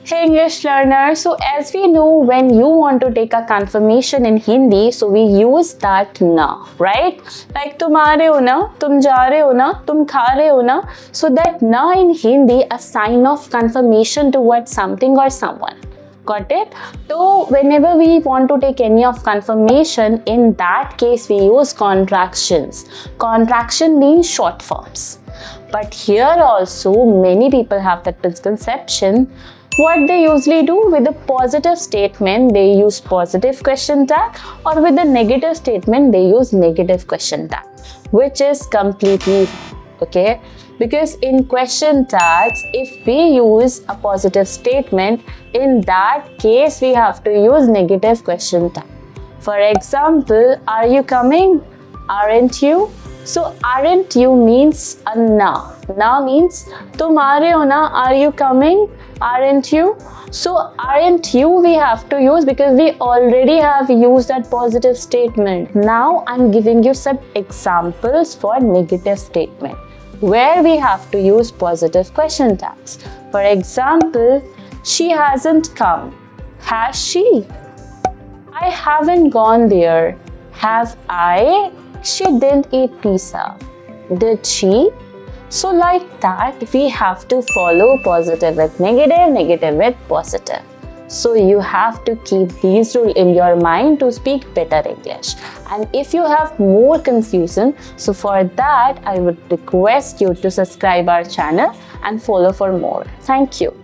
Hey English learner, so as we know, when you want to take a confirmation in Hindi, so we use that na, right? Like tum aa rahe ho na, tum ja rahe ho na, tum kha rahe ho na. So that na in Hindi a sign of confirmation towards something or someone. Got it? So whenever we want to take any of confirmation, in that case we use contractions. Contraction means short forms. But here also many people have that misconception. What they usually do with a positive statement, they use positive question tag, or with a negative statement, they use negative question tag, which is completely okay. Because in question tags, if we use a positive statement, in that case we have to use negative question tag. For example, are you coming? Aren't you? So aren't you means a na. Na means tum aa rahe ho na, are you coming? Aren't you? So aren't you we have to use because we already have used that positive statement. Now I'm giving you some examples for negative statement where we have to use positive question tags. For example, she hasn't come. Has she? I haven't gone there. Have I? She didn't eat pizza. Did she? So like that, we have to follow positive with negative, negative with positive. So you have to keep these rules in your mind to speak better English. And if you have more confusion, so for that, I would request you to subscribe our channel and follow for more. Thank you.